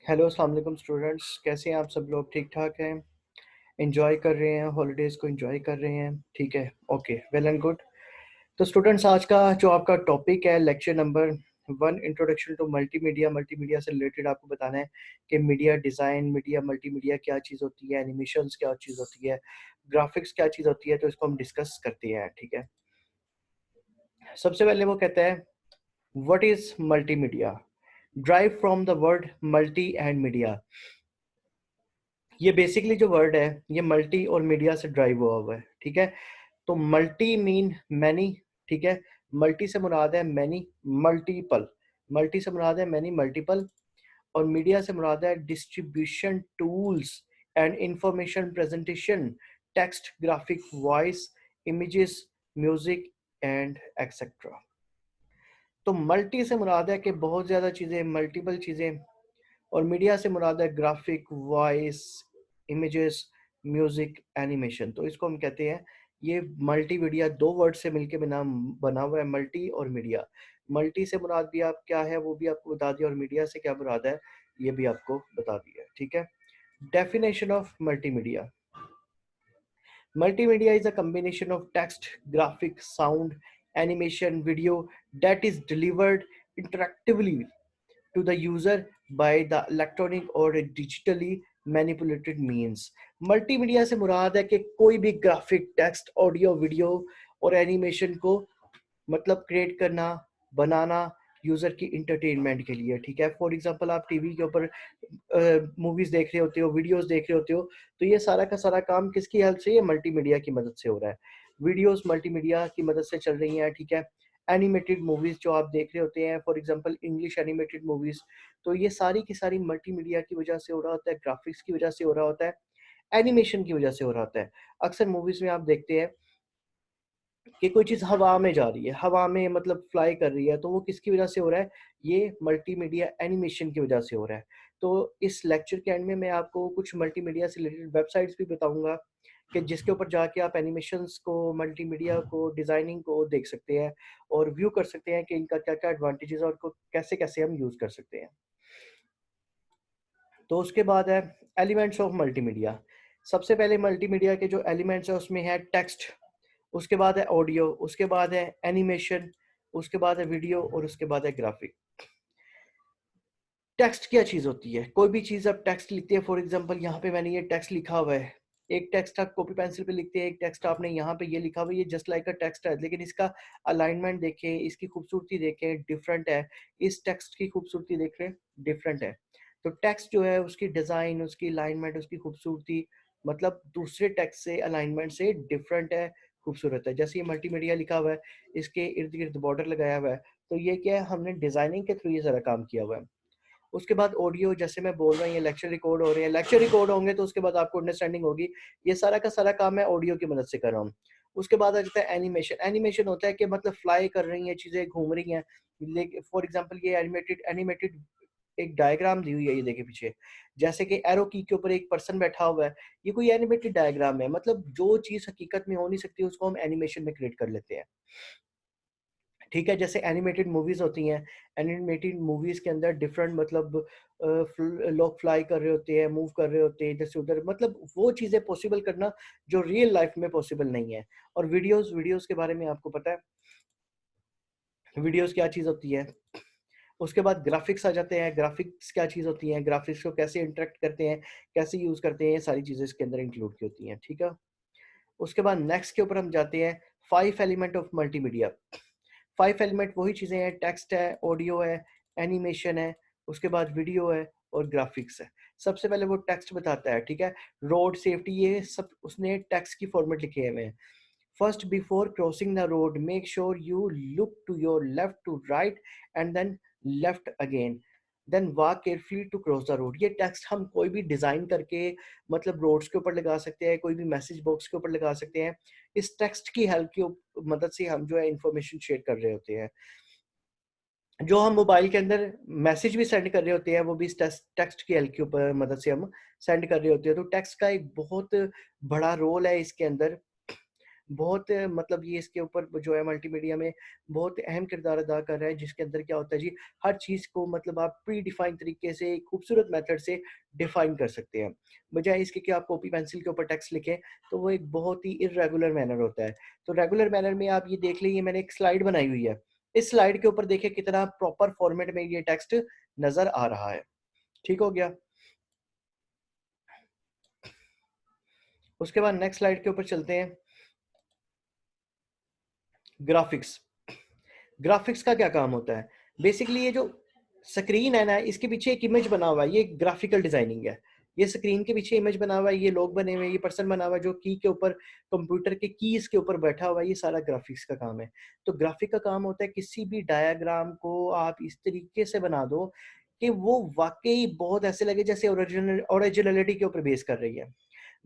Hello अस्सलाम वालेकुम students, कैसे हैं आप सब लोग? ठीक ठाक हैं? एंजॉय कर रहे हैं, हॉलीडेज़ को एंजॉय कर रहे हैं? ठीक है, ओके, वेल एंड गुड। तो स्टूडेंट्स, आज का जो आपका टॉपिक है, lecture number 1, introduction to multimedia. Multimedia से रिलेटेड आपको बताना है कि मीडिया डिज़ाइन, मीडिया मल्टीमीडिया क्या चीज़ होती है, एनिमेशंस क्या चीज़ होती है, ग्राफिक्स क्या चीज़ होती है। तो इसको हम डिस्कस करते हैं, ठीक है। सबसे पहले वो कहता है, what is multimedia? Drive from the word multi and media. ये बेसिकली जो वर्ड है, ये मल्टी और मीडिया से ड्राइव हुआ है, ठीक है। तो मल्टी मीन मैनी, ठीक है। मल्टी से मुराद है मैनी, मल्टीपल। मल्टी से मुराद है मैनी, मल्टीपल। और मीडिया से मुराद है distribution tools and information presentation, text, graphic, voice, images, music and etcetera. तो मल्टी से मुराद है कि बहुत ज़्यादा चीज़ें, मल्टीपल चीज़ें। और मीडिया से मुराद है graphic, voice, images, music, animation. तो इसको हम कहते हैं, ये मल्टीमीडिया दो वर्ड से मिलके बना बना हुआ है, मल्टी और मीडिया। मल्टी से मुराद भी आप क्या है वो भी आपको बता दिया, और मीडिया से क्या मुराद है ये भी आपको बता दिया, ठीक है। Definition of multimedia. Multimedia is a combination of text, graphic, sound, animation, video that is delivered interactively to the user by the electronic or digitally manipulated means. Multimedia से मुराद है कि कोई भी ग्राफिक, टेक्स्ट, ऑडियो, वीडियो और animation को मतलब create करना, बनाना user की इंटरटेनमेंट के लिए, ठीक है। फॉर एग्जांपल, आप टीवी के ऊपर मूवीज देख रहे होते हो, वीडियोस देख रहे होते हो, तो ये सारा का सारा काम किसकी हेल्प से? ये मल्टीमीडिया की मदद से हो रहा है। वीडियोस मल्टीमीडिया की मदद से चल रही हैं, ठीक है। एनिमेटेड मूवीज जो आप देख रहे होते हैं, for example English animated movies, तो ये सारी की सारी मल्टीमीडिया की वजह से हो रहा होता है, ग्राफिक्स की वजह से हो रहा होता है, एनिमेशन की वजह से हो रहा होता है। अक्सर मूवीज में आप देखते हैं कि कोई चीज़ हवा में जा रही है, हवा में मतलब फ्लाई कर रही है, तो वो किसकी वजह से हो रहा है? ये मल्टीमीडिया एनिमेशन की वजह से हो रहा है। तो इस लेक्चर के एंड में मैं आपको कुछ मल्टीमीडिया से रिलेटेड वेबसाइट्स भी बताऊंगा कि जिसके ऊपर जाके आप एनिमेशंस को, मल्टीमीडिया को, डिजाइनिंग को देख सकते हैं और व्यू कर सकते हैं कि इनका क्या क्या एडवांटेजेस और को कैसे कैसे हम यूज कर सकते हैं। तो उसके बाद है एलिमेंट्स ऑफ मल्टीमीडिया। सबसे पहले मल्टीमीडिया के जो एलिमेंट्स है उसमें है टेक्स्ट, उसके बाद है ऑडियो, उसके बाद है एनिमेशन, उसके बाद है वीडियो और उसके बाद है ग्राफिक। टेक्स्ट क्या चीज होती है? कोई भी चीज आप टेक्स्ट लिखते हैं, फॉर एग्जांपल यहाँ पे मैंने ये टेक्स्ट लिखा हुआ है, एक टेक्स्ट आप कॉपी पेंसिल पे लिखते हैं, एक टेक्स्ट आपने यहाँ पे ये लिखा हुआ है, ये जस्ट लाइक अ टेक्स्ट है, लेकिन इसका अलाइनमेंट देखें, इसकी खूबसूरती देखें, डिफरेंट है। इस टेक्स्ट की खूबसूरती देख रहे हैं, डिफरेंट है। तो टेक्स्ट जो है उसकी डिजाइन, उसकी अलाइनमेंट, उसकी खूबसूरती मतलब दूसरे टेक्स्ट से, अलाइनमेंट से डिफरेंट है, खूबसूरत है। जैसे ये मल्टीमीडिया लिखा हुआ है, इसके इर्द गिर्द बॉर्डर लगाया हुआ है, तो ये क्या है? हमने डिजाइनिंग के थ्रू ये सारा काम किया हुआ है। उसके बाद ऑडियो, जैसे मैं बोल रहा हूँ, ये लेक्चर रिकॉर्ड हो रहे हैं, लेक्चर रिकॉर्ड होंगे तो उसके बाद आपको अंडरस्टैंडिंग होगी। ये सारा का सारा काम मैं ऑडियो की मदद से कर रहा हूँ। उसके बाद आ जाता है एनिमेशन। एनिमेशन होता है कि मतलब फ्लाई कर रही हैं चीजें, घूम रही हैं। लेकिन फॉर एग्जांपल ये एनिमेटेड एनिमेटेड एक डायग्राम दी हुई है, ये देखे पीछे, जैसे कि एरो की के ऊपर एक पर्सन बैठा हुआ है, ये कोई एनिमेटेड डायग्राम है। मतलब जो चीज हकीकत में हो नहीं सकती उसको हम एनिमेशन में क्रिएट कर लेते हैं, ठीक है। जैसे एनिमेटेड मूवीज होती हैं, एनिमेटेड मूवीज के अंदर डिफरेंट मतलब लोग फ्लाई कर रहे होते हैं, मूव कर रहे होते हैं जैसे उधर, मतलब वो चीज़ें पॉसिबल करना जो रियल लाइफ में पॉसिबल नहीं है। और वीडियोस, वीडियोस के बारे में आपको पता है वीडियोस क्या चीज़ होती है। उसके बाद ग्राफिक्स आ जाते हैं। ग्राफिक्स क्या चीज़ होती हैं, ग्राफिक्स को कैसे इंटरेक्ट करते हैं, कैसे यूज़ करते हैं, ये सारी चीज़ें इसके अंदर इंक्लूड की होती हैं, ठीक है। उसके बाद नेक्स्ट के ऊपर हम जाते हैं, 5 एलिमेंट ऑफ मल्टीमीडिया। 5 एलिमेंट वही चीज़ें हैं, टेक्स्ट है, ऑडियो है, एनिमेशन है, उसके बाद वीडियो है और ग्राफिक्स है। सबसे पहले वो टेक्स्ट बताता है, ठीक है। रोड सेफ्टी, ये सब उसने टेक्स्ट की फॉर्मेट लिखे हुए हैं। First, before crossing the road make sure you look to your left to right and then left again, then walk carefully to cross the road. ये टेक्स्ट हम कोई भी डिजाइन करके मतलब रोड्स के ऊपर लगा सकते हैं, कोई भी मैसेज बॉक्स के ऊपर लगा सकते हैं। इस टेक्स्ट की हेल्प की मदद से हम जो है इंफॉर्मेशन शेयर कर रहे होते हैं। जो हम मोबाइल के अंदर मैसेज भी सेंड कर रहे होते हैं, वो भी इस टेक्स्ट की हेल्प की ऊपर मदद से हम सेंड कर रहे होते हैं। तो टेक्स्ट का एक बहुत बड़ा रोल है इसके अंदर। बहुत मतलब ये इसके ऊपर जो है मल्टीमीडिया में बहुत अहम किरदार अदा कर रहा है, जिसके अंदर क्या होता है जी, हर चीज़ को मतलब आप प्री डिफाइन तरीके से खूबसूरत मेथड से डिफाइन कर सकते हैं। बजाय इसके कि आप कॉपी पेंसिल के ऊपर टेक्स्ट लिखें, तो वो एक बहुत ही इर्रेगुलर मैनर होता है। तो रेगुलर मैनर में आप ये देख लीजिए, मैंने एक स्लाइड बनाई हुई है। इस स्लाइड के ऊपर देखिए कितना प्रॉपर फॉर्मेट में ये टेक्स्ट नज़र आ रहा है। ठीक हो गया? उसके बाद नेक्स्ट स्लाइड के ऊपर चलते हैं। ग्राफिक्स। ग्राफिक्स का क्या काम होता है? बेसिकली ये जो स्क्रीन है ना, इसके पीछे एक इमेज बना हुआ है, ये ग्राफिकल डिजाइनिंग है। ये स्क्रीन के पीछे इमेज बना हुआ है, ये लोग बने हुए हैं, ये पर्सन बना हुआ है जो की के ऊपर, कंप्यूटर के कीज के ऊपर बैठा हुआ है, ये सारा ग्राफिक्स का काम है। तो ग्राफिक का काम होता है किसी भी डायग्राम को आप इस तरीके से बना दो कि वो वाकई बहुत ऐसे लगे जैसे ओरिजिनलिटी के ऊपर बेस कर रही है।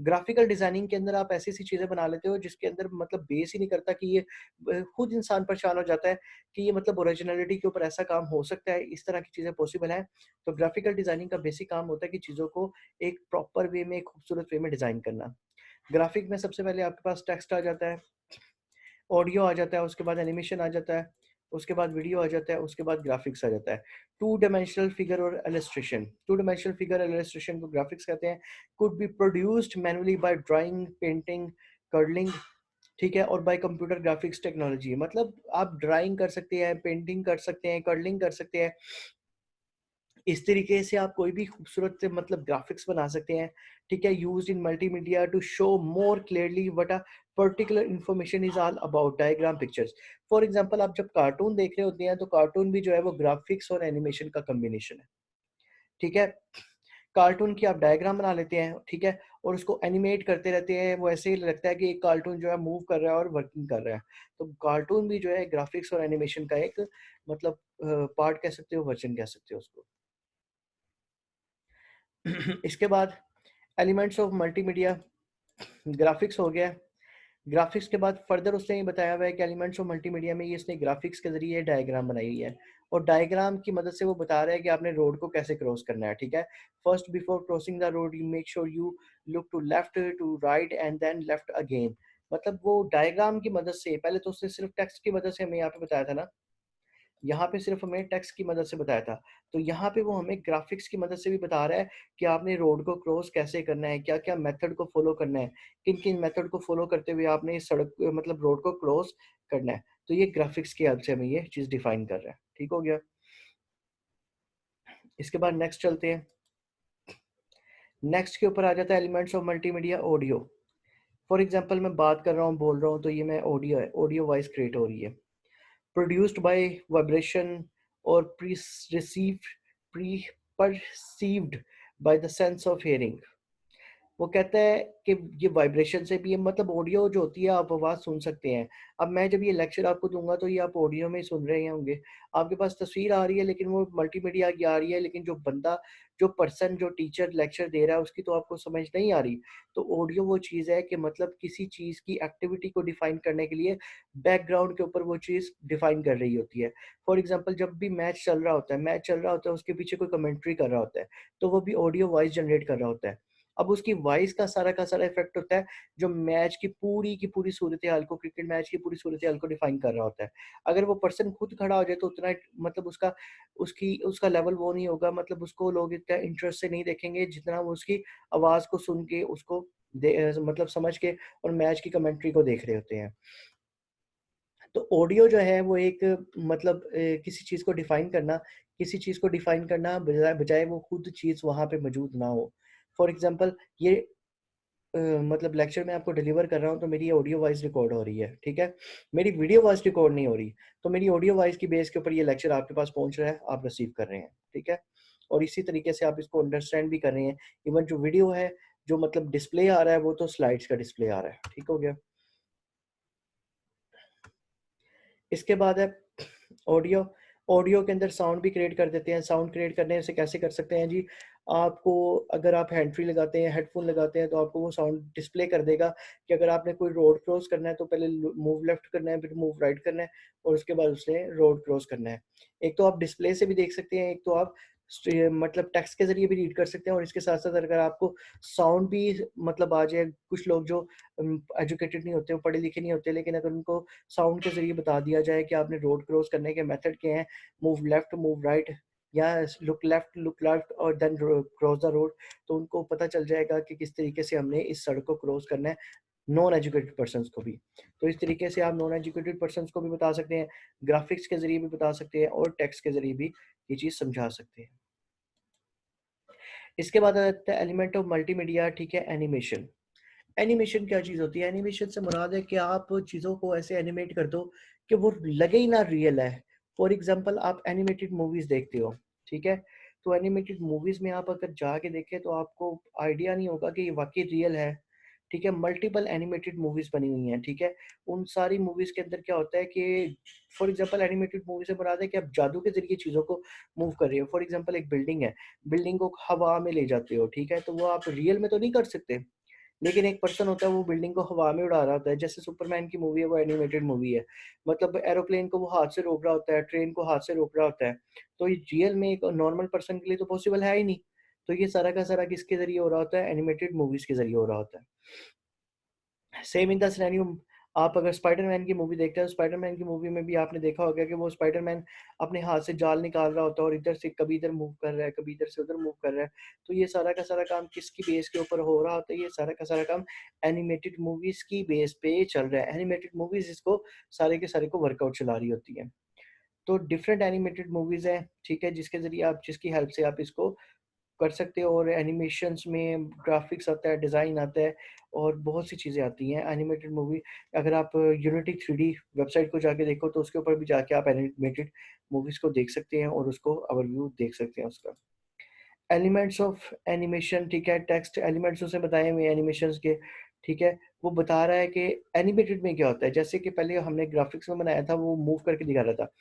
ग्राफिकल डिजाइनिंग के अंदर आप ऐसी-ऐसी चीज़ें बना लेते हो जिसके अंदर मतलब बेस ही नहीं करता कि ये खुद इंसान परेशान हो जाता है कि ये मतलब ओरिजिनलिटी के ऊपर ऐसा काम हो सकता है, इस तरह की चीज़ें पॉसिबल हैं। तो ग्राफिकल डिजाइनिंग का बेसिक काम होता है कि चीज़ों को एक प्रॉपर वे में, एक खूबसूरत वे में डिज़ाइन करना। ग्राफिक में सबसे पहले आपके पास टेक्स्ट आ जाता है, ऑडियो आ जाता है, उसके बाद एनिमेशन आ जाता है, उसके बाद वीडियो आ जाता है, उसके बाद ग्राफिक्स आ जाता है। टू डायमेंशनल फिगर और इलस्ट्रेशन। टू डायमेंशनल फिगर और इलस्ट्रेशन को ग्राफिक्स कहते हैं। Could be produced manually by drawing, painting, curling, ठीक है, और बाय कंप्यूटर ग्राफिक्स टेक्नोलॉजी। मतलब आप ड्राइंग कर सकते हैं, पेंटिंग कर सकते हैं, कर्लिंग कर सकते हैं। इस तरीके से आप कोई भी खूबसूरत से मतलब ग्राफिक्स बना सकते हैं, ठीक है। Used in multimedia to show more clearly what a particular information is all about. Diagram, pictures. For example आप जब कार्टून देख रहे होते हैं तो कार्टून भी जो है वो ग्राफिक्स और एनिमेशन का कॉम्बिनेशन है, ठीक है। कार्टून की आप डायग्राम बना लेते हैं, ठीक है, और उसको एनिमेट करते रहते हैं, वो ऐसे ही लगता है कि एक कार्टून जो है मूव कर रहा है और वर्किंग कर रहा है। तो कार्टून भी जो है ग्राफिक्स और एनिमेशन का एक मतलब पार्ट कह सकते हो, वर्जन कह सकते हो उसको। इसके बाद एलिमेंट्स ऑफ मल्टीमीडिया। ग्राफिक्स हो गया। ग्राफिक्स के बाद फर्दर उसने ये बताया हुआ है कि एलिमेंट्स ऑफ मल्टीमीडिया में ये इसने ग्राफिक्स के जरिए डायग्राम बनाई हुई है, और डायग्राम की मदद से वो बता रहा है कि आपने रोड को कैसे क्रॉस करना है, ठीक है। First before crossing the road you make sure you look to left, to right and then left again. मतलब वो डायग्राम की मदद से, पहले तो उसने सिर्फ टेक्स्ट की मदद से हमें यहाँ पे बताया था ना, यहाँ पे सिर्फ हमें टेक्स्ट की मदद से बताया था। तो यहाँ पे वो हमें ग्राफ़िक्स की मदद से भी बता रहा है कि आपने रोड को क्रॉस कैसे करना है, क्या-क्या मेथड को फ़ॉलो करना है, किन-किन मेथड को फ़ॉलो करते हुए आपने इस सड़क मतलब रोड को क्रॉस करना है। तो ये ग्राफ़िक्स की हेल्प से हमें ये चीज़ डिफ़ाइन कर रहा है। ठीक हो गया? इसके बाद नेक्स्ट चलते हैं। नेक्स्ट के ऊपर आ जाता है elements of multimedia audio. For example मैं बात कर रहा हूँ, बोल रहा हूँ, तो ये मैं ऑडियो है, ऑडियो वॉइस क्रिएट हो रही है। Produced by vibration or received perceived by the sense of hearing। वो कहता है कि ये वाइब्रेशन से भी है, मतलब ऑडियो जो होती है आप आवाज़ सुन सकते हैं। अब मैं जब ये लेक्चर आपको दूँगा तो ये आप ऑडियो में सुन रहे होंगे। आपके पास तस्वीर आ रही है लेकिन वो मल्टीमीडिया की आ रही है, लेकिन जो बंदा, जो पर्सन, जो टीचर लेक्चर दे रहा है उसकी तो आपको समझ नहीं आ रही। तो ऑडियो वो चीज़ है कि मतलब किसी चीज़ की एक्टिविटी को डिफ़ाइन करने के लिए बैकग्राउंड के ऊपर वो चीज़ डिफ़ाइन कर रही होती है। फॉर एग्ज़ाम्पल जब भी मैच चल रहा होता है उसके पीछे कोई कमेंट्री कर रहा होता है, तो वो भी ऑडियो वॉइस जनरेट कर रहा होता है। अब उसकी वॉइस का सारा इफ़ेक्ट होता है, जो मैच की पूरी सूरत-ए-हाल को, क्रिकेट मैच की पूरी सूरत-ए-हाल को डिफ़ाइन कर रहा होता है। अगर वो पर्सन खुद खड़ा हो जाए तो उतना मतलब उसका लेवल वो नहीं होगा, मतलब उसको लोग इतना इंटरेस्ट से नहीं देखेंगे जितना वो उसकी आवाज़ को सुन के उसको मतलब समझ के और मैच की कमेंट्री को देख रहे होते हैं। तो ऑडियो जो है वो एक मतलब किसी चीज़ को डिफ़ाइन करना बजाय बजाय वो खुद चीज़ वहाँ पे मौजूद ना हो। फॉर एग्ज़ाम्पल ये मतलब लेक्चर मैं आपको डिलीवर कर रहा हूँ तो मेरी ऑडियो वॉइस रिकॉर्ड हो रही है, ठीक है? मेरी वीडियो वॉइस रिकॉर्ड नहीं हो रही, तो मेरी ऑडियो वॉइस की बेस के ऊपर ये लेक्चर आपके पास पहुँच रहा है, आप रिसीव कर रहे हैं, ठीक है? और इसी तरीके से आप इसको अंडरस्टैंड भी कर रहे हैं। इवन जो वीडियो है, जो मतलब डिस्प्ले आ रहा है, वो तो स्लाइड्स का डिस्प्ले आ रहा है, ठीक हो गया? इसके बाद है ऑडियो। ऑडियो के अंदर साउंड भी क्रिएट कर देते हैं। साउंड क्रिएट करने से कैसे कर सकते हैं जी? आपको, अगर आप हैंड फ्री लगाते हैं, हेडफ़ोन लगाते हैं, तो आपको वो साउंड डिस्प्ले कर देगा कि अगर आपने कोई रोड क्रॉस करना है तो पहले मूव लेफ्ट करना है, फिर मूव राइट करना है और उसके बाद उसने रोड क्रॉस करना है। एक तो आप डिस्प्ले से भी देख सकते हैं, एक तो आप मतलब टेक्स्ट के ज़रिए भी रीड कर सकते हैं, और इसके साथ-साथ अगर आपको साउंड भी मतलब आ जाए, कुछ लोग जो एजुकेटेड नहीं होते, वो पढ़े लिखे नहीं होते, लेकिन अगर उनको साउंड के ज़रिए बता दिया जाए कि आपने रोड क्रॉस करने के मेथड क्या हैं, मूव लेफ्ट, मूव राइट, या लुक लेफ्ट और देन क्रॉस द रोड, तो उनको पता चल जाएगा कि किस तरीके से हमने इस सड़क को क्रॉस करना है, नॉन एजुकेटेड पर्सन्स को भी। तो इस तरीके से आप नॉन एजुकेटेड पर्सन्स को भी बता सकते हैं, ग्राफिक्स के ज़रिए भी बता सकते हैं, और टेक्स्ट के ज़रिए भी ये चीज़ समझा सकते हैं। इसके बाद आ जाता है एलिमेंट ऑफ मल्टीमीडिया, ठीक है, एनिमेशन। एनिमेशन क्या चीज़ होती है? एनिमेशन से मुराद है कि आप चीज़ों को ऐसे एनिमेट कर दो कि वो लगे ही ना रियल है। फॉर एग्ज़ाम्पल आप एनिमेटेड मूवीज़ देखते हो, ठीक है? तो एनिमेटेड मूवीज़ में आप अगर जाके देखें तो आपको आइडिया नहीं होगा कि ये वाक़ई रियल है, ठीक है? मल्टीपल एनिमेटेड मूवीज़ बनी हुई हैं, ठीक है? उन सारी मूवीज़ के अंदर क्या होता है कि फॉर एग्ज़ाम्पल एनिमेटेड मूवी से मुराद है कि आप जादू के ज़रिए चीज़ों को मूव कर रहे हो। फॉर एग्ज़ाम्पल एक बिल्डिंग है, बिल्डिंग को हवा में ले जाते हो, ठीक है? तो वो आप रियल में तो नहीं कर सकते। लेकिन एक पर्सन होता है वो बिल्डिंग को हवा में उड़ा रहा होता है, जैसे सुपरमैन की मूवी है, वो एनिमेटेड मूवी है। मतलब एरोप्लेन को वो हाथ से रोक रहा होता है, ट्रेन को हाथ से रोक रहा होता है। तो ये रियल में एक नॉर्मल पर्सन के लिए तो पॉसिबल है ही नहीं। तो ये सारा का सारा किसके ज़रिए हो रहा होता है? एनिमेटेड मूवीज़ के ज़रिए हो रहा होता है। सेम इन द सिनेरियो, आप अगर स्पाइडरमैन की मूवी देखते हैं, तो स्पाइडरमैन की मूवी में भी आपने देखा होगा कि वो स्पाइडरमैन अपने हाथ से जाल निकाल रहा होता है और इधर से कभी इधर मूव कर रहा है, कभी इधर से उधर मूव कर रहा है। तो ये सारा का सारा काम किसकी बेस के ऊपर हो रहा होता है? ये सारा का सारा काम एनिमेटेड मूवीज़ की बेस पे चल रहा है। एनिमेटेड मूवीज़ इसको सारे के सारे को वर्कआउट चला रही होती हैं। तो डिफरेंट एनिमेटेड मूवीज़ हैं, ठीक है? जिसके ज़रिए आप, जिसकी हेल्प से आप इसको कर सकते हो, और एनिमेशंस में ग्राफ़िक्स आता है, डिज़ाइन आता है, और बहुत सी चीज़ें आती हैं एनिमेटेड मूवी। अगर आप यूनिटी 3D वेबसाइट को जाके देखो, तो उसके ऊपर भी जाके आप एनिमेटेड मूवीज़ को देख सकते हैं और उसको ओवरव्यू देख सकते हैं उसका। एलिमेंट्स ऑफ एनिमेशन, ठीक है, टेक्स्ट एलिमेंट्स उसे बताए हुए एनिमेशंस के, ठीक है? वो बता रहा है कि एनिमेटेड में क्या होता है। जैसे कि पहले हमने ग्राफ़िक्स में बनाया था, वो मूव करके दिखा रहा था।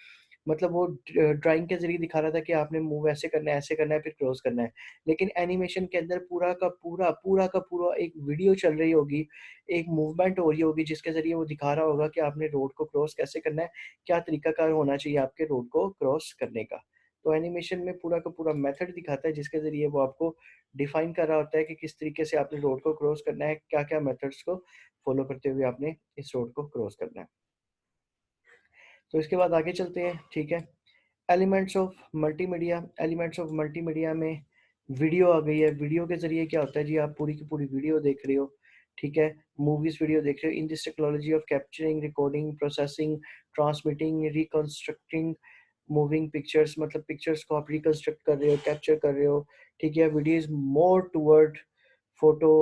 मतलब वो ड्राइंग के ज़रिए दिखा रहा था कि आपने मूव ऐसे करना है, फिर क्रॉस करना है। लेकिन एनिमेशन के अंदर पूरा का पूरा एक वीडियो चल रही होगी, एक मूवमेंट हो रही होगी, जिसके ज़रिए वो दिखा रहा होगा कि आपने रोड को क्रॉस कैसे करना है, क्या तरीकाकार होना चाहिए आपके रोड को क्रॉस करने का। तो एनिमेशन में पूरा का पूरा मेथड दिखाता है, जिसके ज़रिए वो आपको डिफ़ाइन कर रहा होता है कि किस तरीके से आपने रोड को क्रॉस करना है, क्या-क्या मेथड्स को फ़ॉलो करते हुए आपने इस रोड को क्रॉस करना है। तो इसके बाद आगे चलते हैं, ठीक है? एलिमेंट्स ऑफ मल्टीमीडिया में वीडियो आ गई है। वीडियो के ज़रिए क्या होता है जी, आप पूरी की पूरी वीडियो देख रहे हो, ठीक है? मूवीज़ वीडियो देख रहे हो। In this technology of capturing, recording, processing, transmitting, reconstructing moving pictures, मतलब पिक्चर्स को आप रिकंस्ट्रक्ट कर रहे हो, कैप्चर कर रहे हो, ठीक है? Video is more toward photo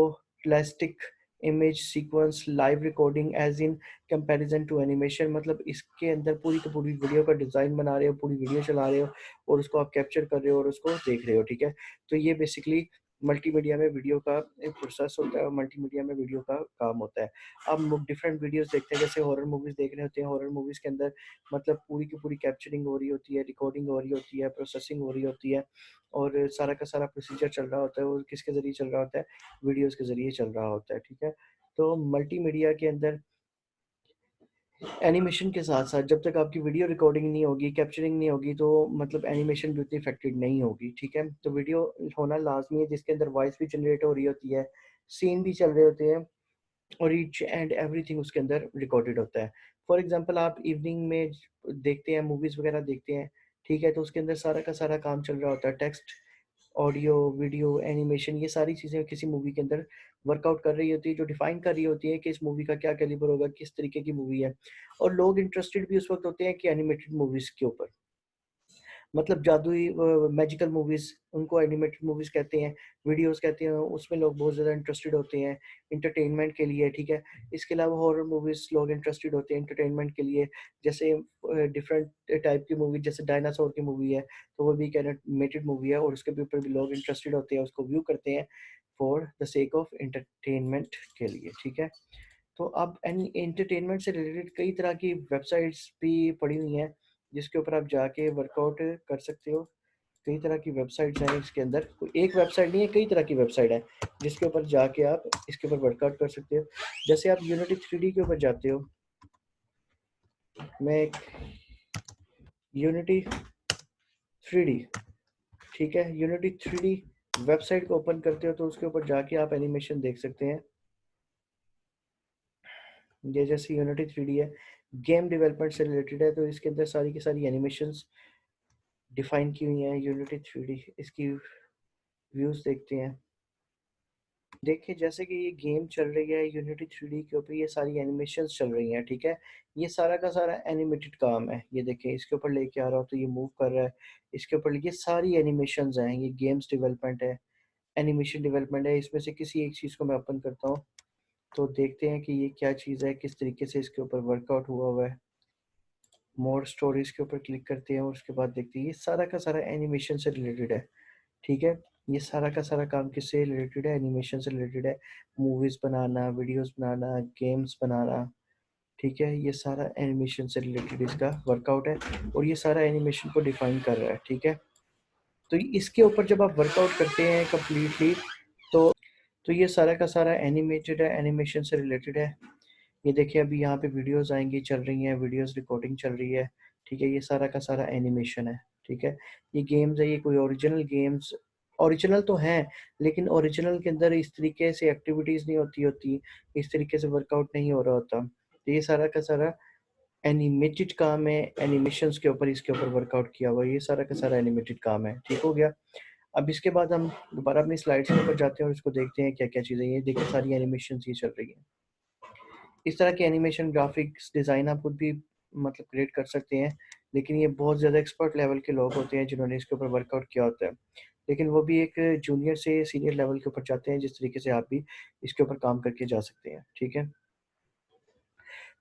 realistic image sequence live recording as in comparison to animation. मतलब इसके अंदर पूरी की पूरी वीडियो का डिज़ाइन बना रहे हो, पूरी वीडियो चला रहे हो, और उसको आप कैप्चर कर रहे हो और उसको देख रहे हो, ठीक है? तो ये बेसिकली मल्टीमीडिया में वीडियो का एक प्रोसेस होता है, और मल्टीमीडिया में वीडियो का काम होता है। आप लोग डिफरेंट वीडियोज़ देखते हैं, जैसे हॉरर मूवीज़ देख रहे होते हैं, हॉरर मूवीज़ के अंदर मतलब पूरी की पूरी कैप्चरिंग हो रही होती है, रिकॉर्डिंग हो रही होती है, प्रोसेसिंग हो रही होती है, और सारा का सारा प्रोसीजर चल रहा होता है, और किसके ज़रिए चल रहा होता है? वीडियोज़ के ज़रिए चल रहा होता है, ठीक है? तो मल्टीमीडिया के अंदर एनिमेशन के साथ-साथ जब तक आपकी वीडियो रिकॉर्डिंग नहीं होगी, कैप्चरिंग नहीं होगी, तो मतलब एनिमेशन भी उतनी इफ़ेक्टिव नहीं होगी, ठीक है? तो वीडियो होना लाज़मी है, जिसके अंदर वॉइस भी जनरेट हो रही होती है, सीन भी चल रहे होते हैं, और ईच एंड एवरीथिंग उसके अंदर रिकॉर्डेड होता है। फॉर एग्ज़ाम्पल आप इवनिंग में देखते हैं, मूवीज़ वगैरह देखते हैं, ठीक है? तो उसके अंदर सारा का सारा काम चल रहा होता है, टेक्स्ट, ऑडियो, वीडियो, एनिमेशन, ये सारी चीज़ें किसी मूवी के अंदर वर्कआउट कर रही होती है, जो डिफाइन कर रही होती है कि इस मूवी का क्या कैलिबर होगा, किस तरीके की मूवी है। और लोग इंटरेस्टेड भी उस वक़्त होते हैं कि एनिमेटेड मूवीज़ के ऊपर। मतलब जादुई मैजिकल मूवीज़, उनको एनिमेटेड मूवीज़ कहते हैं, वीडियोज़ कहते हैं, उसमें लोग बहुत ज़्यादा इंटरेस्टेड होते हैं, एंटरटेनमेंट के लिए, ठीक है? इसके अलावा हॉरर मूवीज़ लोग इंटरेस्टेड होते हैं एंटरटेनमेंट के लिए, जैसे डिफरेंट टाइप की मूवी, जैसे डायनासोर की मूवी है, तो वो भी एक एनिमेटेड मूवी है, और उसके भी ऊपर भी लोग इंटरेस्टेड होते हैं, उसको व्यू करते हैं for the sake of entertainment के लिए, ठीक है? तो अब एंटरटेनमेंट से रिलेटेड कई तरह की वेबसाइट्स भी पड़ी हुई हैं, जिसके ऊपर आप जाके वर्कआउट कर सकते हो। कई तरह की वेबसाइट्स हैं इसके अंदर, कोई एक वेबसाइट नहीं है, कई तरह की वेबसाइट है, जिसके ऊपर जाके आप इसके ऊपर वर्कआउट कर सकते हो। जैसे आप यूनिटी 3D के ऊपर जाते हो, मैं एक यूनिटी 3D, ठीक है। यूनिटी 3D वेबसाइट को ओपन करते हो तो उसके ऊपर जाके आप एनिमेशन देख सकते हैं। ये जैसे यूनिटी 3D है, गेम डेवलपमेंट से रिलेटेड है, तो इसके अंदर सारी की सारी एनिमेशंस डिफाइन की हुई हैं। यूनिटी 3D, इसकी व्यूज देखते हैं। देखिए जैसे कि ये गेम चल रही है यूनिटी 3D के ऊपर, ये सारी एनिमेशंस चल रही हैं, ठीक है। ये सारा का सारा एनिमेटेड काम है। ये देखिए इसके ऊपर लेके आ रहा हूँ तो ये मूव कर रहा है, इसके ऊपर ये सारी एनिमेशंस हैं। ये गेम्स डेवलपमेंट है, एनिमेशन डेवलपमेंट है। इसमें से किसी एक चीज़ को मैं ओपन करता हूँ तो देखते हैं कि ये क्या चीज़ है, किस तरीके से इसके ऊपर वर्कआउट हुआ हुआ है। मोर स्टोरीज के ऊपर क्लिक करते हैं और उसके बाद देखते हैं ये सारा का सारा एनिमेशन से रिलेटेड है, ठीक है। ये सारा का सारा काम किससे रिलेटेड है, एनिमेशन से रिलेटेड है। मूवीज बनाना, वीडियोस बनाना, गेम्स बनाना, ठीक है। ये सारा एनिमेशन से रिलेटेड इसका वर्कआउट है और ये सारा एनिमेशन को डिफाइन कर रहा है, ठीक है। तो इसके ऊपर जब आप वर्कआउट करते हैं कम्प्लीटली, तो तो ये सारा का सारा एनिमेटेड है, एनिमेशन से रिलेटेड है। ये देखिए अभी यहाँ पे वीडियोस आएंगी, चल रही हैं, वीडियोस रिकॉर्डिंग चल रही है, ठीक है। ये सारा का सारा एनिमेशन है, ठीक है। ये गेम्स है, ये कोई ओरिजिनल गेम्स, ओरिजिनल तो हैं लेकिन ओरिजिनल के अंदर इस तरीके से एक्टिविटीज़ नहीं होती, इस तरीके से वर्कआउट नहीं हो रहा होता। तो ये सारा का सारा एनिमेटेड काम है, एनिमेशंस के ऊपर इसके ऊपर वर्कआउट किया हुआ है। ये सारा का सारा एनिमेटेड काम है, ठीक हो गया। अब इसके बाद हम दोबारा अपनी स्लाइड्स के ऊपर जाते हैं और इसको देखते हैं क्या क्या चीज़ें। ये देखिए सारी एनिमेशंस ये चल रही हैं। इस तरह के एनिमेशन ग्राफिक्स डिज़ाइन आप खुद भी मतलब क्रिएट कर सकते हैं, लेकिन ये बहुत ज़्यादा एक्सपर्ट लेवल के लोग होते हैं जिन्होंने इसके ऊपर वर्कआउट किया होता है। लेकिन वो भी एक जूनियर से सीनियर लेवल के ऊपर जाते हैं, जिस तरीके से आप भी इसके ऊपर काम करके जा सकते हैं, ठीक है।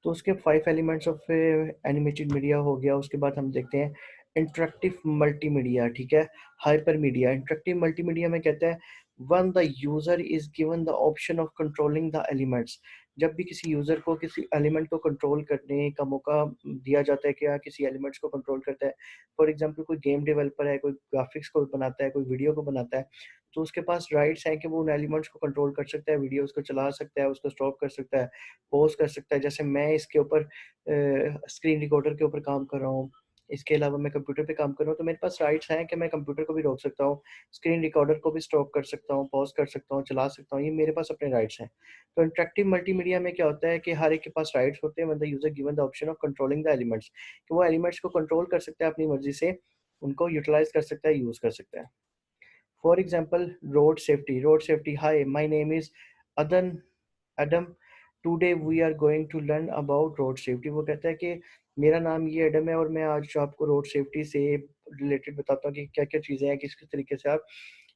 तो उसके 5 एलिमेंट्स ऑफ एनिमेटेड मीडिया हो गया। उसके बाद हम देखते हैं इंटरेक्टिव मल्टीमीडिया, ठीक है। हाइपर मीडिया, इंटरेक्टिव मल्टीमीडिया में कहता है one the user is given the option of controlling the elements. जब भी किसी यूजर को किसी एलिमेंट को कंट्रोल करने का मौका दिया जाता है कि हाँ किसी एलिमेंट्स को कंट्रोल करता है। फॉर एग्जांपल कोई गेम डेवलपर है, कोई ग्राफिक्स को बनाता है, कोई वीडियो को बनाता है, तो उसके पास राइट्स हैं कि वो उन एलिमेंट्स को कंट्रोल कर सकता है, वीडियोस को चला सकता है, उसको स्टॉप कर सकता है, पॉज कर सकता है। जैसे मैं इसके ऊपर स्क्रीन रिकॉर्डर के ऊपर काम कर रहा हूँ, इसके अलावा मैं कंप्यूटर पे काम कर रहा हूँ, तो मेरे पास राइट्स हैं कि मैं कंप्यूटर को भी रोक सकता हूँ, स्क्रीन रिकॉर्डर को भी स्टॉप कर सकता हूँ, पॉज कर सकता हूँ, चला सकता हूँ। ये मेरे पास अपने राइट्स हैं। तो इंटरेक्टिव मल्टीमीडिया में क्या होता है कि हर एक के पास राइट्स होते हैं, मतलब user given the option of controlling the elements, कि वो एलिमेंट्स को कंट्रोल कर सकता है अपनी मर्जी से, उनको यूटिलाइज कर सकता है, यूज कर सकता है। For example, road safety. Road safety. Hi, my name is Adan Adam. Today we are going to learn about road safety. वो कहता है कि मेरा नाम ये एडम है और मैं आज आपको रोड सेफ्टी से रिलेटेड बताता हूँ कि क्या क्या चीज़ें हैं, किस किस तरीके से आप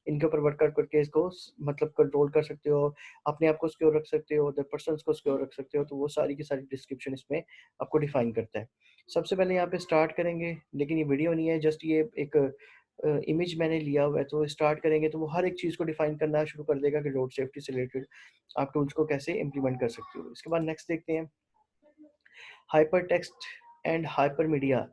इनके ऊपर वर्कआउट करके इसको मतलब कंट्रोल कर सकते हो, अपने आप को सिक्योर रख सकते हो, अदर पर्सन को सिक्योर रख सकते हो। तो वो सारी की सारी डिस्क्रिप्शन इसमें आपको डिफाइन करता है। सबसे पहले यहाँ पे स्टार्ट करेंगे, लेकिन ये वीडियो नहीं है, जस्ट ये एक इमेज मैंने लिया हुआ है। तो स्टार्ट करेंगे तो वो हर एक चीज़ को डिफाइन करना शुरू कर देगा कि रोड सेफ्टी से रिलेटेड आप टूल्स को कैसे इम्प्लीमेंट कर सकते हो। इसके बाद नेक्स्ट देखते हैं hyper text and hyper media.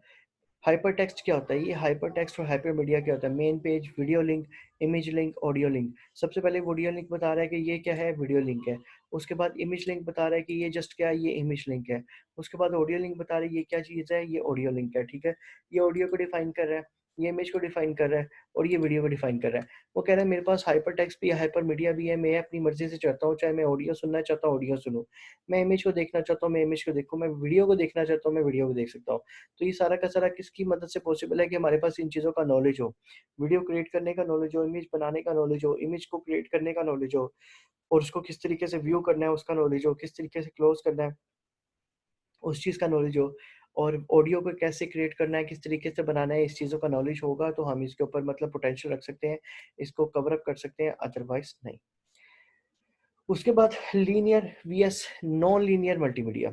Hyper text क्या होता है, ये हाइपर टेक्स्ट और हाइपर मीडिया क्या होता है। Main page, video link, image link, audio link. सबसे पहले वीडियो लिंक बता रहा है कि ये क्या है, वीडियो लिंक है। उसके बाद इमेज लिंक बता रहा है कि ये जस्ट क्या है, ये इमेज लिंक है। उसके बाद ऑडियो लिंक बता रहा है ये क्या चीज़ है, ये ऑडियो लिंक है, ठीक है। ये ऑडियो को डिफाइन कर रहा है, ये इमेज को डिफाइन कर रहा है और ये वीडियो को डिफाइन कर रहा है। वो कह रहा है मेरे पास हाइपर टेक्स्ट भी है, हाइपर मीडिया भी है, मैं अपनी मर्जी से चाहता हूँ, चाहे मैं ऑडियो सुनना चाहता हूँ ऑडियो सुनूँ, मैं इमेज को देखना चाहता हूँ मैं इमेज को देखूँ, मैं वीडियो को देखना चाहता हूँ मैं वीडियो को देख सकता हूँ। तो ये सारा का सारा किसकी मदद से पॉसिबल है कि हमारे पास इन चीज़ों का नॉलेज हो, वीडियो क्रिएट करने का नॉलेज हो, इमेज बनाने का नॉलेज हो, इमेज को क्रिएट करने का नॉलेज हो और उसको किस तरीके से व्यू करना है उसका नॉलेज हो, किस तरीके से क्लोज करना है उस चीज़ का नॉलेज हो, और ऑडियो को कैसे क्रिएट करना है, किस तरीके से बनाना है, इस चीज़ों का नॉलेज होगा तो हम इसके ऊपर मतलब पोटेंशियल रख सकते हैं, इसको कवर अप कर सकते हैं, अदरवाइज़ नहीं। उसके बाद linear VS non linear multimedia.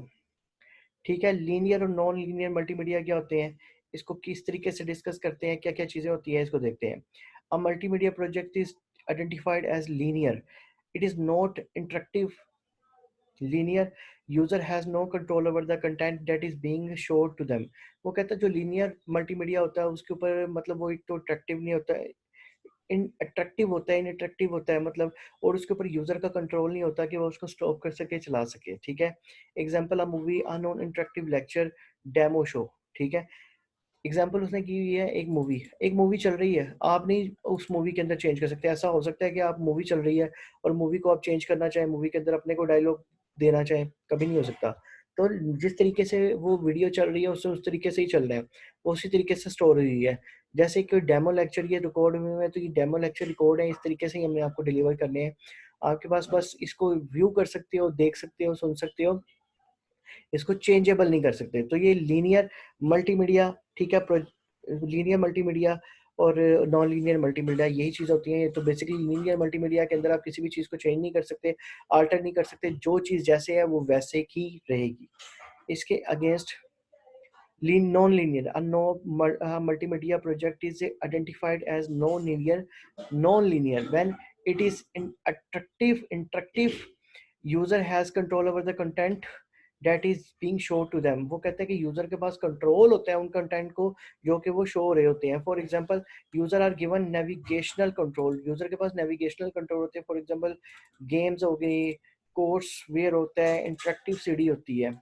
ठीक है, लीनियर और नॉन लीनियर मल्टीमीडिया क्या होते हैं, इसको किस तरीके से डिस्कस करते हैं, क्या-क्या चीज़ें होती हैं, इसको देखते हैं। A multimedia project is identified as linear, it is not interactive, linear user has no control over the content that is being showed to them. वो कहता है जो लीनियर मल्टीमीडिया होता है उसके ऊपर मतलब वो एक तो अट्रैक्टिव नहीं होता है, इन अट्रैक्टिव होता है, इनअट्रैक्टिव होता है मतलब, और उसके ऊपर यूज़र का कंट्रोल नहीं होता कि वो उसको स्टॉप कर सके, चला सके, ठीक है। Example a movie, a non interactive lecture, demo show, ठीक है। एग्जाम्पल उसने की हुई है, एक मूवी चल रही है, आप नहीं उस मूवी के अंदर चेंज कर सकते। ऐसा हो सकता है कि आप मूवी चल रही है और मूवी को आप चेंज करना चाहें, मूवी के अंदर अपने को डायलॉग देना चाहें, कभी नहीं हो सकता। तो जिस तरीके से वो वीडियो चल रही है उससे उस तरीके से ही चल रहा है, वो उसी तरीके से स्टोर हुई है। जैसे कि डेमो लेक्चर ये रिकॉर्ड हुए हैं, तो ये डेमो लेक्चर रिकॉर्ड है, इस तरीके से ही हमने आपको डिलीवर करने हैं। आपके पास बस इसको व्यू कर सकते हो, देख सकते हो, सुन सकते हो, इसको चेंजेबल नहीं कर सकते। तो ये लीनियर मल्टीमीडिया, ठीक है, लीनियर मल्टीमीडिया और नॉन लीनियर मल्टीमीडिया यही चीज़ होती है। तो बेसिकली लीनियर मल्टीमीडिया के अंदर आप किसी भी चीज़ को चेंज नहीं कर सकते, आल्टर नहीं कर सकते, जो चीज़ जैसे है वो वैसे ही रहेगी। इसके against non-linear, a no multimedia project is identified as non-linear when it is interactive, user has control over the content that is being shown to them। वो कहते हैं कि यूजर के पास कंट्रोल होता है उन कंटेंट को जो कि वो शो हो रहे होते हैं। For example user are given navigational control, user के पास नेविगेशनल कंट्रोल होते हैं। फॉर एग्जांपल गेम्स हो गई, कोर्स वेयर होता है, इंटरेक्टिव सीडी होती है।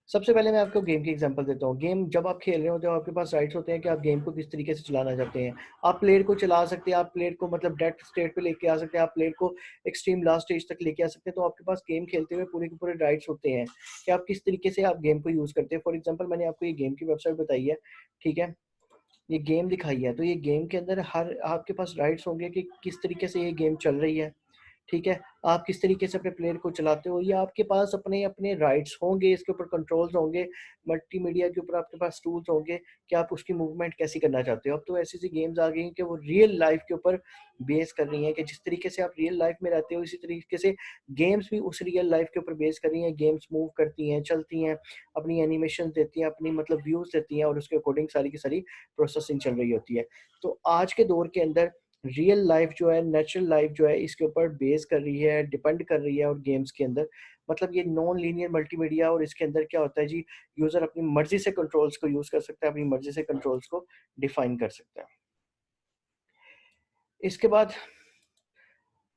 सबसे पहले मैं आपको गेम की एग्जांपल देता हूँ। गेम जब आप खेल रहे होते हो, आपके पास राइट्स होते हैं कि आप गेम को किस तरीके से चलाना चाहते हैं। आप प्लेयर को चला सकते हैं, आप प्लेयर को मतलब डेथ स्टेट पे लेके आ सकते हैं, आप प्लेयर को एक्सट्रीम लास्ट स्टेज तक लेके आ सकते हैं। तो आपके पास गेम खेलते हुए पूरे के पूरे राइट्स होते हैं कि आप किस तरीके से आप गेम को यूज़ करते हैं। फॉर एग्जाम्पल मैंने आपको ये गेम की वेबसाइट बताई है, ठीक है, ये गेम दिखाई है, तो ये गेम के अंदर हर आपके पास राइट्स होंगे कि किस तरीके से ये गेम चल रही है, ठीक है, आप किस तरीके से अपने प्लेयर को चलाते हो, ये आपके पास अपने अपने राइट्स होंगे, इसके ऊपर कंट्रोल्स होंगे, मल्टीमीडिया के ऊपर आपके पास टूल्स होंगे कि आप उसकी मूवमेंट कैसी करना चाहते हो। अब तो ऐसी ऐसी गेम्स आ गई हैं कि वो रियल लाइफ के ऊपर बेस कर रही हैं कि जिस तरीके से आप रियल लाइफ में रहते हो इसी तरीके से गेम्स भी उस रियल लाइफ के ऊपर बेस कर रही हैं। गेम्स मूव करती हैं, चलती हैं, अपनी एनिमेशन देती हैं, अपनी मतलब व्यूज देती हैं और उसके अकॉर्डिंग सारी की सारी प्रोसेसिंग चल रही होती है। तो आज के दौर के अंदर रियल लाइफ जो है, नेचुरल लाइफ जो है, इसके ऊपर बेस कर रही है, डिपेंड कर रही है। और गेम्स के अंदर मतलब ये नॉन लीनियर मल्टीमीडिया, और इसके अंदर क्या होता है जी, यूजर अपनी मर्जी से कंट्रोल्स को यूज कर सकता है, अपनी मर्जी से कंट्रोल्स को डिफाइन कर सकता है। इसके बाद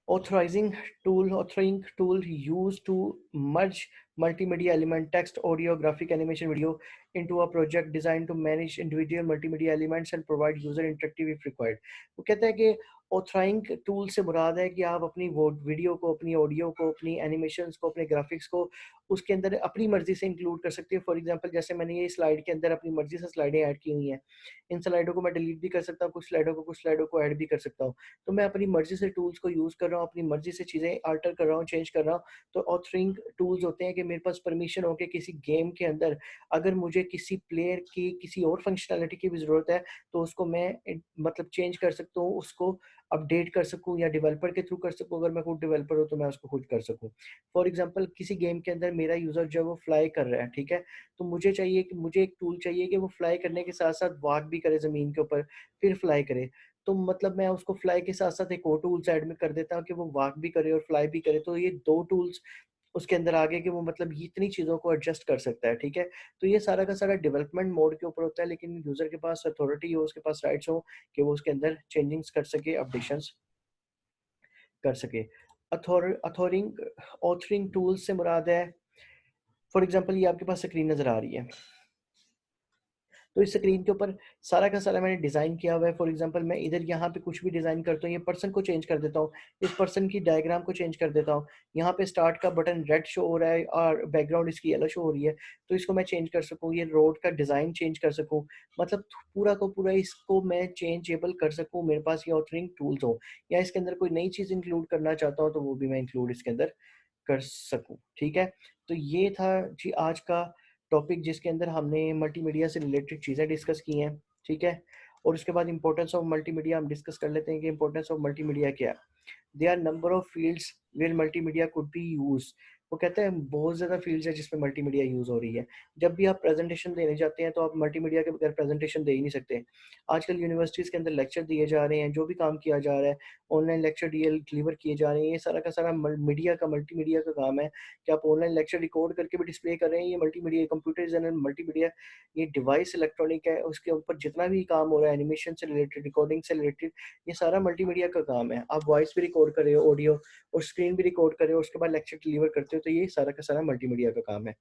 authoring tool used to merge multimedia element, text, audio, graphic, animation, video into a project designed to manage individual multimedia elements and provide user interactive if required। वो कहता है कि ऑथराइंग टूल से मुराद है कि आप अपनी वो वीडियो को, अपनी ऑडियो को, अपनी एनिमेशंस को, अपने ग्राफिक्स को उसके अंदर अपनी मर्जी से इंक्लूड कर सकते हो। फॉर एग्जांपल जैसे मैंने ये स्लाइड के अंदर अपनी मर्जी से स्लाइडें ऐड की हुई हैं, इन स्लाइडों को मैं डिलीट भी कर सकता हूँ, कुछ स्लाइडों को ऐड भी कर सकता हूँ। तो मैं अपनी मर्जी से टूल्स को यूज़ कर रहा हूँ, अपनी मर्जी से चीज़ें अल्टर कर रहा हूँ, चेंज कर रहा हूँ। तो ऑथरिंग टूल्स होते हैं कि मेरे पास परमिशन हो के किसी गेम के अंदर अगर मुझे किसी प्लेयर की किसी और फंक्शनैलिटी की भी ज़रूरत है तो उसको मैं मतलब चेंज कर सकता हूँ, उसको अपडेट कर सकूँ या डेवलपर के थ्रू कर सकूँ। अगर मैं खुद डेवलपर हूँ तो मैं उसको खुद कर सकूँ। फॉर एग्जांपल किसी गेम के अंदर मेरा यूज़र जो है वो फ्लाई कर रहा है, ठीक है, तो मुझे एक टूल चाहिए कि वो फ्लाई करने के साथ साथ वॉक भी करे ज़मीन के ऊपर, फिर फ्लाई करे। तो मतलब मैं उसको फ्लाई के साथ-साथ एक और टूल्स ऐड में कर देता हूँ कि वो वॉक भी करे और फ्लाई भी करे। तो ये 2 टूल्स उसके अंदर आ गए कि वो मतलब ये इतनी चीज़ों को एडजस्ट कर सकता है, ठीक है। तो ये सारा का सारा डेवलपमेंट मोड के ऊपर होता है, लेकिन यूज़र के पास अथॉरिटी हो, उसके पास राइट्स हो कि वो उसके अंदर चेंजिंग्स कर सके, अपडेशंस कर सके। अथॉरिंग ऑथरिंग टूल्स से मुराद है, फॉर एग्ज़ाम्पल ये आपके पास स्क्रीन नज़र आ रही है। तो इस स्क्रीन के ऊपर सारा का सारा मैंने डिज़ाइन किया हुआ है। फॉर एग्जांपल मैं इधर यहाँ पे कुछ भी डिज़ाइन करता हूँ, ये पर्सन को चेंज कर देता हूँ, इस पर्सन की डायग्राम को चेंज कर देता हूँ। यहाँ पे स्टार्ट का बटन रेड शो हो रहा है और बैकग्राउंड इसकी येलो शो हो रही है, तो इसको मैं चेंज कर सकूँ। ये रोड का डिज़ाइन चेंज कर सकूँ, मतलब पूरा का पूरा इसको मैं चेंजेबल कर सकूँ। मेरे पास ये ऑथरिंग टूल्स हो, या इसके अंदर कोई नई चीज़ इंक्लूड करना चाहता हूँ तो वो भी मैं इंक्लूड इसके अंदर कर सकूँ, ठीक है। तो ये था जी आज का टॉपिक जिसके अंदर हमने मल्टीमीडिया से रिलेटेड चीज़ें डिस्कस की हैं, ठीक है। और उसके बाद इंपॉर्टेंस ऑफ मल्टीमीडिया हम डिस्कस कर लेते हैं कि इंपॉर्टेंस ऑफ मल्टीमीडिया क्या है। There are number of fields where multimedia could be use. वो कहते हैं बहुत ज़्यादा फील्ड्स है जिसमें मल्टीमीडिया यूज़ हो रही है। जब भी आप प्रेजेंटेशन देने जाते हैं तो आप मल्टीमीडिया के बगैर प्रेजेंटेशन दे ही नहीं सकते। आजकल यूनिवर्सिटीज़ के अंदर लेक्चर दिए जा रहे हैं, जो भी काम किया जा रहा है, ऑनलाइन लेक्चर डिलीवर किए जा रहे हैं, ये सारा का सारा मीडिया का मल्टीमीडिया का काम है कि आप ऑनलाइन लेक्चर रिकॉर्ड करके भी डिस्प्ले कर रहे हैं। ये मल्टीमीडिया, कंप्यूटर जनरल मल्टीमीडिया, ये डिवाइस इलेक्ट्रॉनिक है, उसके ऊपर जितना भी काम हो रहा है एनिमेशन से रिलेटेड, रिकॉर्डिंग से रिलेटेड, ये सारा मल्टीमीडिया का काम है। आप वॉइस भी रिकॉर्ड कर रहे हो, ऑडियो और स्क्रीन भी रिकॉर्ड कर रहे हो, उसके बाद लेक्चर डिलीवर करते हो, तो ये सारा का सारा मल्टीमीडिया का काम है।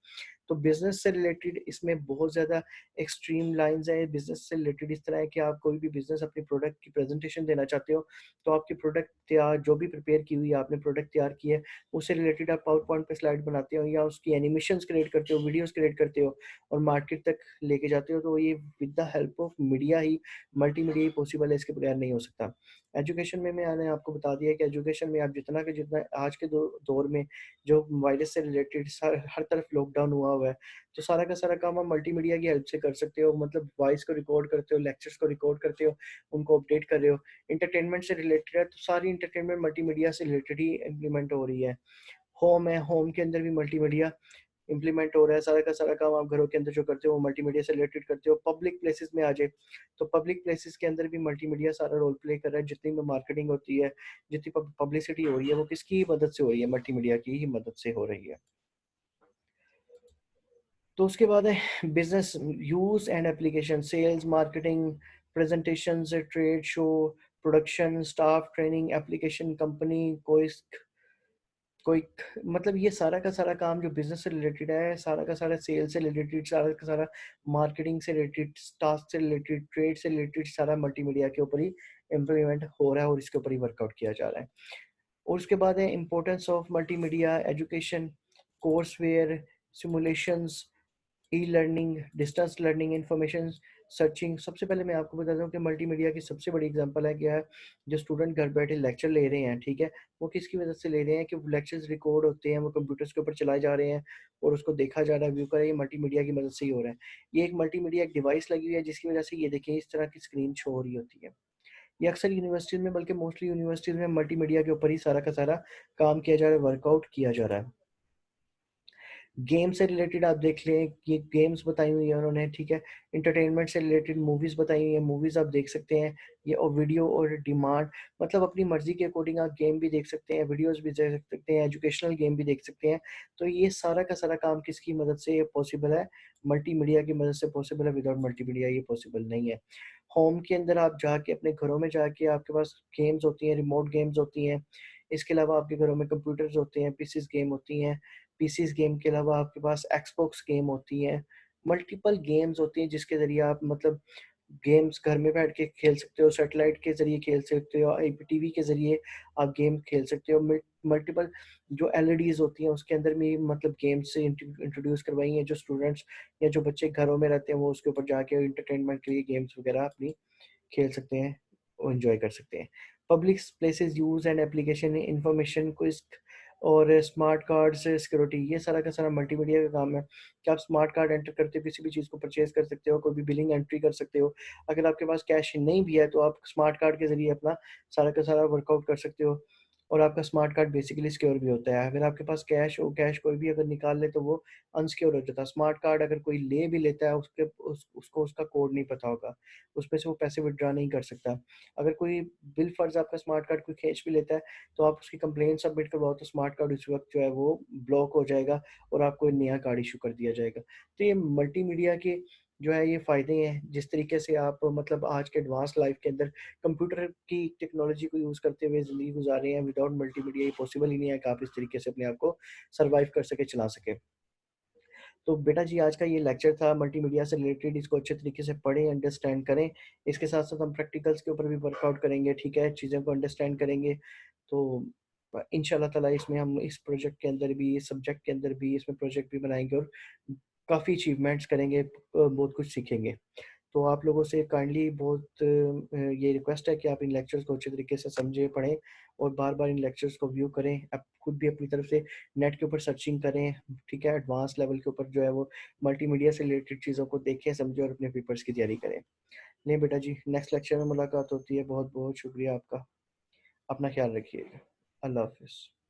तो बिज़नेस से रिलेटेड इसमें बहुत ज़्यादा एक्सट्रीम लाइन्स हैं। बिज़नेस से रिलेटेड इस तरह है कि आप कोई भी बिज़नेस अपनी प्रोडक्ट की प्रेज़ेंटेशन देना चाहते हो, तो आपकी प्रोडक्ट तैयार जो भी प्रिपेयर की हुई है, आपने प्रोडक्ट तैयार की है, उससे रिलेटेड आप पावर पॉइंट पे स्लाइड बनाते हो या उसकी एनिमेशंस क्रिएट करते हो, वीडियोज़ क्रिएट करते हो और मार्केट तक लेके जाते हो, तो ये with the help of media he, multimedia he possible है, इसके बगैर नहीं हो सकता। एजुकेशन में मैंने आपको बता दिया कि एजुकेशन में आप जितना के जितना आज के दौर में जो वायरस से रिलेटेड हर तरफ लॉकडाउन हुआ है, तो सारा का सारा काम आप मल्टीमीडिया की हेल्प से कर सकते हो। मतलब वॉइस को रिकॉर्ड करते हो, लेक्चर्स को रिकॉर्ड करते हो, उनको अपडेट कर रहे हो। एंटरटेनमेंट से रिलेटेड है, तो सारी एंटरटेनमेंट मल्टीमीडिया से रिलेटेड ही इम्प्लीमेंट हो रही है। होम है, होम के अंदर भी मल्टीमीडिया इम्प्लीमेंट हो रहा है। सारा का सारा काम आप घरों के अंदर जो करते हो, वो मल्टीमीडिया से रिलेटेड करते हो। पब्लिक प्लेसेस में आ जाए, तो पब्लिक प्लेसेस के अंदर भी मल्टीमीडिया सारा रोल प्ले कर रहा है। जितनी भी मार्केटिंग होती है, जितनी पब्लिसिटी हो रही है, वो किसकी मदद से हो रही है? मल्टीमीडिया की ही मदद से हो रही है। तो उसके बाद है business use and application, sales, marketing, presentations, trade show, production, staff training, application, company कोई कोई मतलब ये सारा का सारा काम जो बिजनेस से रिलेटेड है, सारा का सारा सेल्स से रिलेटेड, सारा का सारा मार्केटिंग से रिलेटेड, स्टाफ से रिलेटेड, ट्रेड से रिलेटेड, सारा मल्टीमीडिया के ऊपर ही इम्प्लीमेंट हो रहा है और इसके ऊपर ही वर्कआउट किया जा रहा है। और उसके बाद है importance of multimedia education, courseware, simulations, e-learning, distance learning, information searching. सबसे पहले मैं आपको बता दूं कि मल्टीमीडिया की सबसे बड़ी एग्जांपल है क्या है, जो स्टूडेंट घर बैठे लेक्चर ले रहे हैं, ठीक है, वो किसकी वजह से ले रहे हैं कि वो लेक्चर्स रिकॉर्ड होते हैं, वो कंप्यूटर्स के ऊपर चलाए जा रहे हैं और उसको देखा जा रहा है, व्यू कर रहा है, ये मल्टीमीडिया की मदद से ही हो रहा है। ये एक मल्टीमीडिया एक डिवाइस लगी हुई है जिसकी वजह से ये देखें इस तरह की स्क्रीन शो हो रही होती है। ये अक्सर यूनिवर्सिटीज़ में, बल्कि मोस्टली यूनिवर्सिटीज़ में मल्टीमीडिया के ऊपर ही सारा का सारा काम किया जा रहा है, वर्कआउट किया जा रहा है। गेम से रिलेटेड आप देख लें, ये गेम्स बताई हुई है उन्होंने, ठीक है। एंटरटेनमेंट से रिलेटेड मूवीज़ बताई हुई हैं, मूवीज़ आप देख सकते हैं। ये और वीडियो और डिमांड, मतलब अपनी मर्ज़ी के अकॉर्डिंग आप गेम भी देख सकते हैं, वीडियोज़ भी देख सकते हैं, एजुकेशनल गेम भी देख सकते हैं। तो ये सारा का सारा काम किसकी मदद से ये पॉसिबल है? मल्टीमीडिया की मदद से पॉसिबल है, विदाउट मल्टीमीडिया ये पॉसिबल नहीं है। होम के अंदर आप जाके अपने घरों में जाके आपके पास गेम्स होती हैं, रिमोट गेम्स होती हैं। इसके अलावा आपके घरों में कंप्यूटर्स होते हैं, पीसीज़ गेम होती हैं। पीसीज़ गेम के अलावा आपके पास एक्सबॉक्स गेम होती हैं, मल्टीपल गेम्स होती हैं जिसके ज़रिए आप मतलब गेम्स घर में बैठ के खेल सकते हो, सैटेलाइट के ज़रिए खेल सकते हो, आईपीटीवी के ज़रिए आप गेम खेल सकते हो। मल्टीपल जो एलईडीज़ होती हैं उसके अंदर भी मतलब गेम्स से इंट्रोड्यूस करवाई हैं, जो स्टूडेंट्स या जो बच्चे घरों में रहते हैं वो उसके ऊपर जाके एंटरटेनमेंट के लिए गेम्स वगैरह अपनी खेल सकते हैं और एंजॉय कर सकते हैं। Public places use and application, information quiz और स्मार्ट कार्ड से सिक्योरिटी, ये सारा का सारा मल्टीमीडिया का काम है कि आप स्मार्ट कार्ड एंटर करते हो, किसी भी चीज़ को परचेज़ कर सकते हो, कोई भी बिलिंग एंट्री कर सकते हो। अगर आपके पास कैश नहीं भी है तो आप स्मार्ट कार्ड के ज़रिए अपना सारा का सारा वर्कआउट कर सकते हो और आपका स्मार्ट कार्ड बेसिकली सिक्योर भी होता है। अगर आपके पास कैश हो, कैश कोई भी अगर निकाल ले तो वो अनसिक्योर हो जाता है। स्मार्ट कार्ड अगर कोई ले भी लेता है उसको उसका कोड नहीं पता होगा, उसमें से वो पैसे विथड्रॉ नहीं कर सकता। अगर कोई बिल-फ़र्ज़ आपका स्मार्ट कार्ड कोई खींच भी लेता है तो आप उसकी कंप्लेंट सबमिट करवाओ तो स्मार्ट कार्ड उस वक़्त जो है वो ब्लॉक हो जाएगा और आपको एक नया कार्ड इश्यू कर दिया जाएगा। तो ये मल्टीमीडिया के जो है ये फ़ायदे हैं, जिस तरीके से आप मतलब आज के एडवांस लाइफ़ के अंदर कंप्यूटर की टेक्नोलॉजी को यूज़ करते हुए ज़िंदगी गुज़ार रहे हैं, विदाउट मल्टीमीडिया ये पॉसिबल ही नहीं है कि आप इस तरीके से अपने आप को सर्वाइव कर सकें, चला सकें। तो बेटा जी आज का ये लेक्चर था मल्टीमीडिया से रिलेटेड, इसको अच्छे तरीके से पढ़ें, अंडरस्टैंड करें। इसके साथ-साथ हम प्रैक्टिकल्स के ऊपर भी वर्कआउट करेंगे, ठीक है? चीज़ों को अंडरस्टैंड करेंगे। तो इंशाल्लाह ताला इसमें हम इस प्रोजेक्ट के अंदर भी, इस सब्जेक्ट के अंदर भी इसमें प्रोजेक्ट भी बनाएँगे और काफ़ी अचीवमेंट्स करेंगे, बहुत कुछ सीखेंगे। तो आप लोगों से काइंडली बहुत ये रिक्वेस्ट है कि आप इन लेक्चर्स को अच्छे तरीके से समझें, पढ़ें और बार-बार इन लेक्चर्स को व्यू करें। आप खुद भी अपनी तरफ से नेट के ऊपर सर्चिंग करें, ठीक है? एडवांस लेवल के ऊपर जो है वो मल्टीमीडिया से रिलेटेड चीज़ों को देखें, समझें और अपने पेपर्स की तैयारी करें। नहीं बेटा जी, नेक्स्ट लेक्चर में मुलाकात होती है। बहुत-बहुत शुक्रिया आपका। अपना ख्याल रखिएगा। अल्लाह हाफ़िज़।